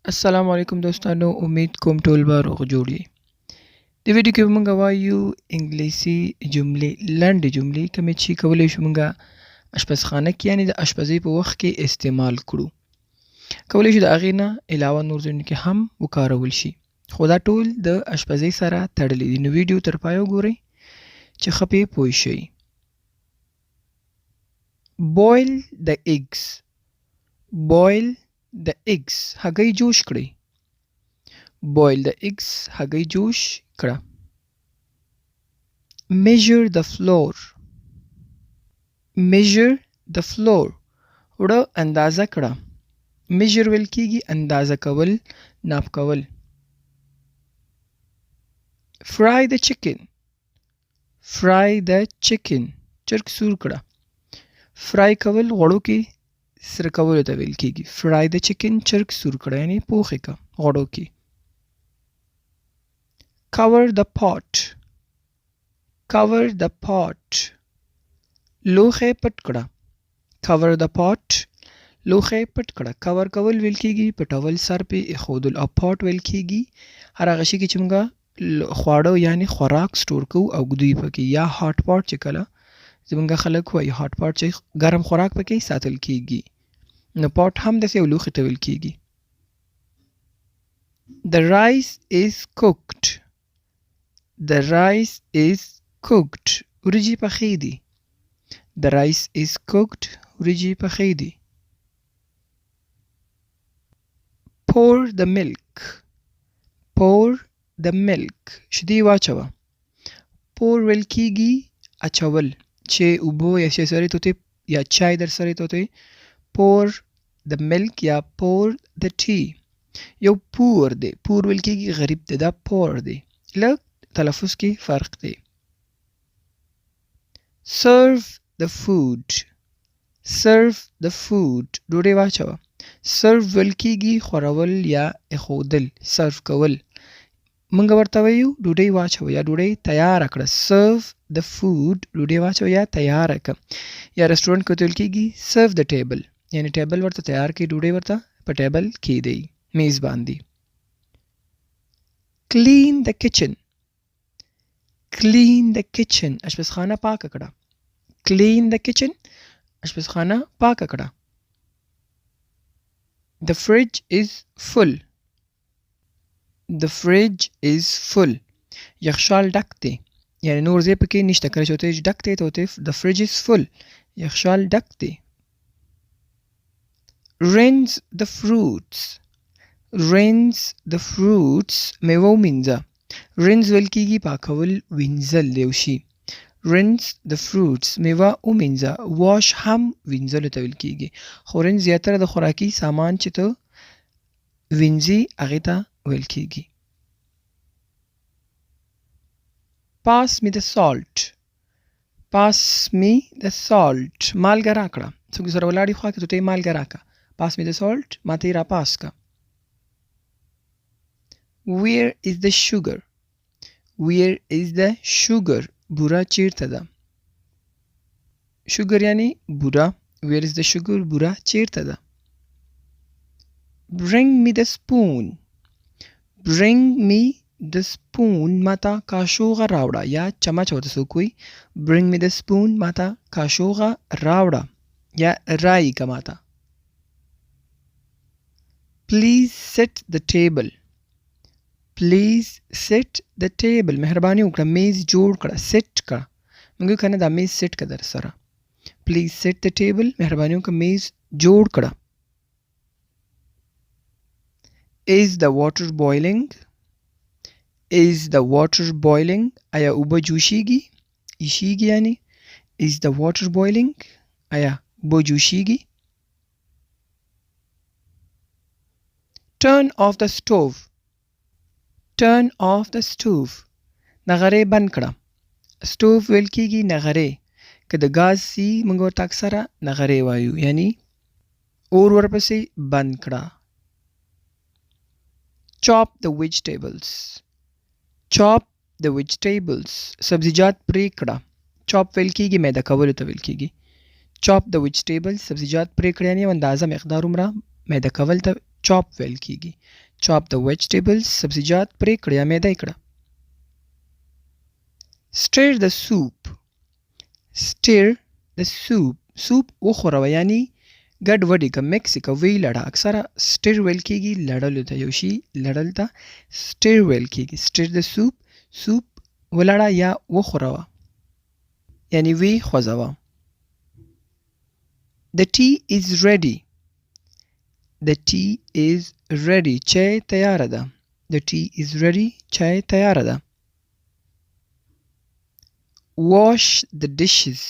السلام علیکم دوستانو، امید کوم ټول به روغ جوړ یې. د ویډیو کې به موږ وایو انګلیسي جملې، لنډې جملې کومې چې کولی شو موږ اشپزخانه کې یعنې د اشپزۍ په وخت کې استعمال کړو. کولی شو د هغې نه علاوه نور ځایونو کې هم وکارول شي، خو دا ټول د اشپزۍ سره تړلي دي. نو ویډیو تر پایه وګورئ چې ښه پرې پوه شئ. boil the eggs. boil the eggs. هګۍ جوش کړئ. boil the eggs. هګۍ جوش کړه. measure the flour. measure the flour. وړه اندازه کړه. measure ویل کېږي اندازه کول، ناپ کول. fry the chicken. fry the chicken. چرګ سور کړه. fry کول غوړو کې سره کولو ته ویل کېږي. fry the chicken چرګ سور کړه یعنې پوخ یې کړه غوړو کې. cover the pot. cover the pot. لوښی پټ کړه. cover the pot. لوښی پټ کړه. cover کول ویل کېږي پټول، سر پې ایښودل، او pot ویل کېږي هر هغه شي کې چې موږ خواړه یعنې خوراک سټور کوو او ږدوي پکې، یا hot pot چې کله زمونږ خلک وایي hot pot چې ګرم خوراک پکې ساتل کېږي. نو pot هم داسې یو لوښي ته ویل کېږي. The rice is cooked. The rice is cooked. وریجې پخې دي. The rice is cooked. وریجې پخې دي. pour the milk. pour the milk. شیدې واچوه. pour ویل کېږي اچول، چې اوبه یا شی سره توتې یا چای در سره توتې. pour the milk یا pour the tea. یو پور دی. پور ویل کېږي غریب دی، دا pour دی. لږ تلفظ کې فرق دی. serve the food. serve the food. ډوډۍ واچوه. serve ویل کېږي خورول یا ایښودل، serve کول. موږ ورته وایو ډوډۍ واچوه یا ډوډۍ تیاره کړه. serve the food. ډوډۍ واچوه یا تیاره کړه. یا رسټورانټ کې ورته ویل کېږي serve the table، یعنې ټیبل ورته تیار کړي، ډوډۍ ورته په ټیبل کېږدئ، میز باندې. clean the kitchen. clean the kitchen. اشپزخانه پاکه کړه. clean the kitchen. اشپزخانه پاکه کړه. The fridge is full. The fridge is full. یخچال ډک دی، یعنې نور ځای پکې نشته. کله چې ورته ډک دی ته ورته the fridge is full. یخچال ډک دی. rinse the fruits. rinse the fruits. میوه ومینځه. rinse ویل کېږي پاکول، وینځل یو شي. rinse the fruits. میوه ومینځه. wash هم وینځلو ته ویل کېږي، خو rinse زیاتره د خوراکي سامان چې ته وینځي هغې ته ویل کېږي. pass me the salt. pass me the salt. مالګه راکړه. څوک سره ولاړ خوا کې ته یې مالګه راکړه. pass me the salt. ما ته یې راپاس کړه. where is the sugar. where is the sugar. بوره چیرته ده. sugar یعنی بوره. where is the sugar. بوره چیرته ده. bring me the spoon. bring me the spoon. ماته کاشوغه راوړه یا چمچ ورته څوک وایي. bring me the spoon. ماته کاشوغه راوړه یا رایي که ماته. please set the table. please set the table. مهرباني وکړه میز جوړ کړه، set کړه. موږ که نه دا میز set کړه در سره. please set the table. مهرباني وکړه میز جوړ کړه. is the water boiling. is the water boiling. آیا اوبه جوشیږي؟ ایشیږي یعنی. is the water boiling. آیا اوبه جوشیږي؟ turn off the stove. turn off the stove. نغرې بند کړه. stove ویل کېږي نغرې. که د ګاز سي موږ ورته اکثره نغرې وایو، یعنی اور ورپسې بند کړه. chop the vegetables. chop the vegetables. سبزیجات پرې کړه. chop ویل کېږي میده کولو ته ویل کېږي. chop the vegetables. سبزیجات پرې کړه یعنې اندازه مقدار عمره میده کول ته chop ویل کیږي. chop the vegetables سبزیجات پرې کړه یا میده کړه. stir the soup stir the soup وخوروه یعنی ګډ وډې که مکس که وی لړه. اکثره stir ویل کیږي لړلو ته، یو شي لړل ته stir ویل کیږي. stir the soup ولړه یا وخوروه یعنی وی خوځوه. The tea is ready the tea is ready چای تیاره ده. the tea is ready چای تیاره ده. wash the dishes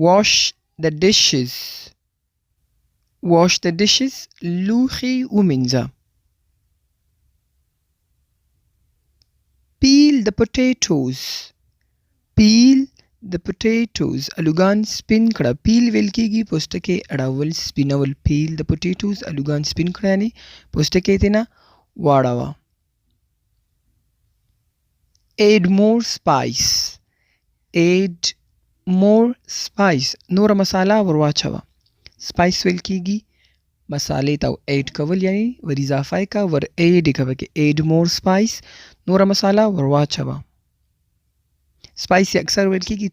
wash the dishes wash the dishes لوښي ومینځه. peel the potatoes peel the potatoes الوګان سپین کړه. پیل ویل کیږي پوستکی اړول سپینول. peel the potatoes الوګان سپین کړه یعنی پوستکی تینا واړوه. add more spice add more spice نور مساله ور واچوه. spice ویل کیږي مسالې ته add کول یعنی ور اضافه کا ور add کوي. add more spice نور مساله ور واچوه. spicy اکثر ویل کیږي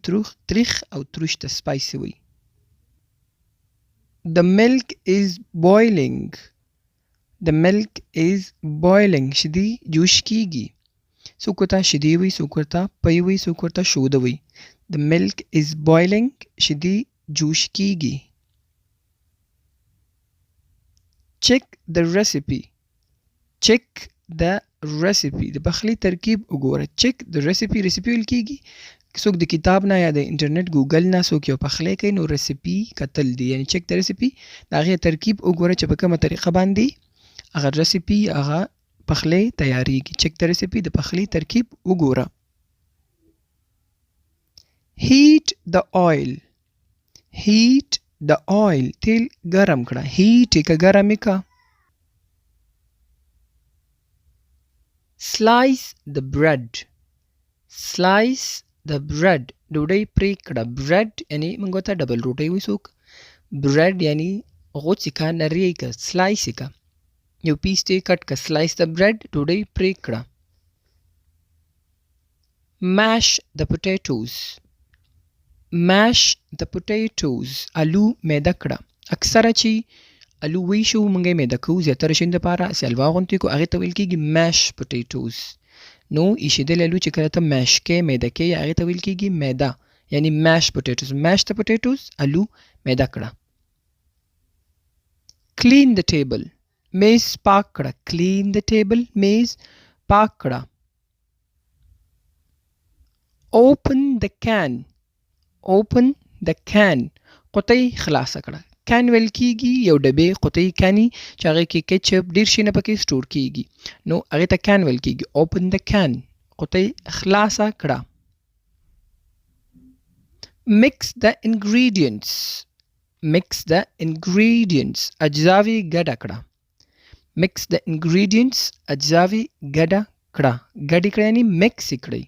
تریخ او تروش ته spicy وي. the milk is boiling the milk is boiling شیدې جوش کیږي. څوک ورته شیدې وي، څوک ورته پی وي، څوک ورته شوده وي. the milk is boiling شیدې جوش کیږي. check the recipe check the recipe د پخلی ترکیب وګوره. check the recipe recipe ویل کیږي څوک د کتاب نه یا د انټرنیټ ګوګل نه څوک یو پخلی کوي نو recipe کتل دی یعنی check the recipe د هغې ترکیب وګوره چې په کومه طریقه باندې هغه recipe هغه پخلی تیاریږي. check the recipe د پخلی ترکیب وګوره. heat the oil تیل ګرم کړه. heat که ګرم که. slice the bread ډوډۍ پرې کړه. bread یعنی موږ ته ډبل روټۍ وایو څوک. bread یعنی غوڅې که نرۍ که slice که یو پیس ته کټ که. slice the bread ډوډۍ پرې کړه. mash the potatoes الو میده کړه. اکثره چې الو وی شو مونږ یې میده کوو زیاتره شین دپاره چې حلوا غوندې کو هغې ته ویل کېږي mash potatoes. نو ایښېدلې الو چې کله ته mash کې میده کې هغې ته ویل کېږي میده یعنی mash potatoes. mash the potatoes الو میده کړه. clean the table میز پاک کړه. clean the table میز پاک کړه. open the can قطۍ خلاصه کړه. کان ویل کېږي یو ډبې قطۍ کاني چې هغې کې کیچپ ډېر شي نه پکې سټور کېږي نو هغې ته کان ویل کېږي. open the can قطۍ خلاصه کړه. mix the ingredients اجزاوې ګډه کړه. mix the ingredients اجزاوې ګډه کړه. ګډې کړه یعنی mix یې کړئ.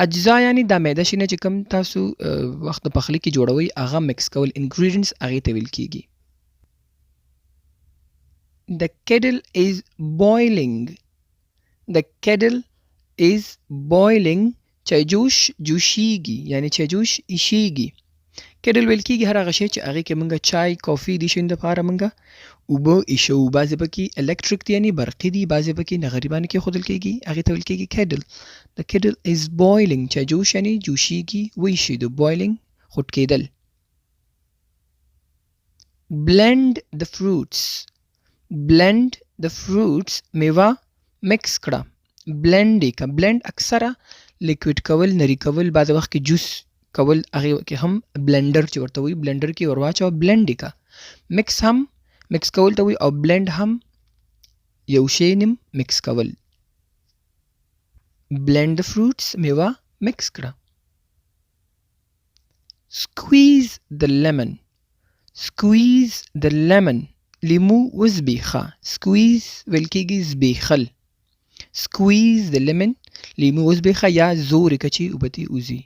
اجزا یعنی دا میده شي نه چې کوم تاسو وخت د پخلي کې جوړوئ هغه مکس کول. ingredients هغې ته ویل کېږي. the kettle is boiling چایجوش جوشیږي یعنی چایجوش ایشیږي. کېډل ویل کېږي هر هغه شی چې هغې کې موږ چای کافي د شین دپاره موږ اوبه ایښو. بعضې پکې الکتریک دي یعنی برقي دي، بعضې پکې نغري باندې کېښودل کېږي هغې ته ویل کېږي کېډل. the kettle is boiling چایجوش یعنی جوشیږي وایشېدو. boiling خوټ کېدل. blend the fruits میوه مکس کړه. blend یې که. blend اکثره لیکویډ کول نري کول بعضې وخت کې جوس کول هغې کې هم بلنډر چې ورته وایي بلنډر کې ور واچوه. blend یې که. مکس هم مکس کول ته وایي او blend هم یو شی نیم مکس کول. blend the fruits میوه مکس کړه. squeeze the lemon لیمو وزبیښه. squeeze ویل کېږي زبیښل. squeeze the lemon لیمو وزبیښه یا زور یې که چې اوبه ترې وځي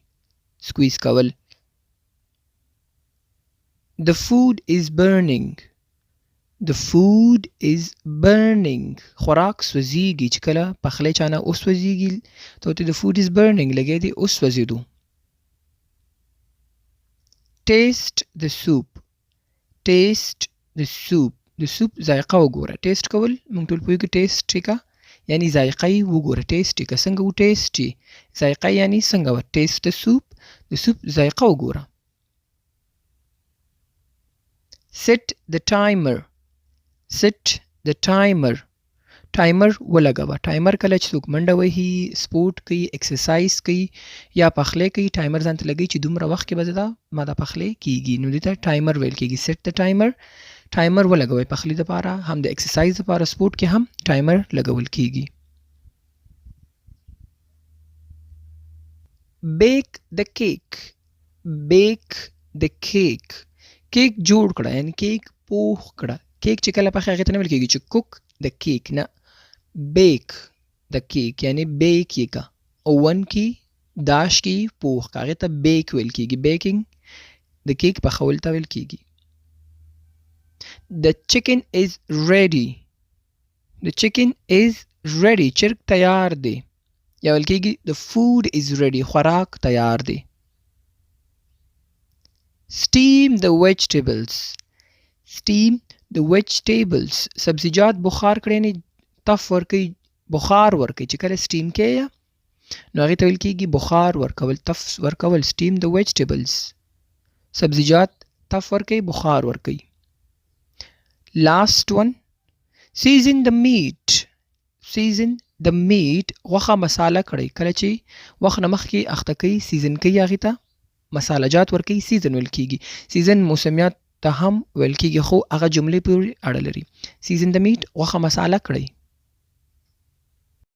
squeeze کول. the food is burning The food is burning. خوراک سوځيږي چې کله پخلی چانه وسوځيږي ته ورته the food is burning لګیا دی وسوځېدو. Taste the soup. Taste the soup. د سوپ ذایقه وګوره. ټیسټ کول موږ ټول پوهېږو ټیسټ کا یعنی ذایقه یې وګوره. ټیسټ کا څنګه و ټیسټ یې ذایقه یعنی څنګه و. ټیسټ د سوپ د سوپ ذایقه وګوره. Set the timer. Set the timer. ټایمر ولګوه. ټایمر کله چې څوک منډه وهي سپورټ کوي ایکسرسایز کوي یا پخلی کوي ټایمر ځان ته لګوي چې دومره وخت کې به ما دا پخلی کیږي نو دې ته ټایمر ویل کیږي. سیټ د ټایمر. ټایمر ولګوئ پخلی دپاره هم د ایکسرسایز دپاره سپورټ کې هم ټایمر لګول کیږي. Bake the cake. Bake the cake. کیک جوړ کړه یعنی کیک پوخ کړه. کیک چې کله پخې هغې ته نه ویل کېږي چې کوک د کیک نه. بیک د کیک یعنی بیک یې که اوون کې داش کې پوخ که هغې ته بیک ویل کېږي. بیکینګ د کیک پخول ته ویل کېږي. The chicken is ready. The chicken is ready. چرګ تیار دی یا ویل کېږي the food is ready. خوراک تیار دی. Steam the vegetables. Steam the vegetables. سبزیجات بخار کړئ یعنې تف ورکوي بخار ورکوي چې کله سټیم کوي نو هغې ته ویل کېږي بخار ورکول تف ورکول. steam the vegetables. سبزیجات تف ورکوي بخار ورکوي. Last one. Season the meat. Season the meat. غوښه مساله کړئ. کله چې وخت نه مخکې اخته کوي سیزن کوي هغې ته مساله جات ورکوي سیزن ویل کېږي. سیزن موسمیات ته هم ویل کېږي خو هغه جملې پورې اړه لري. Season the meat غوښه مساله کړئ.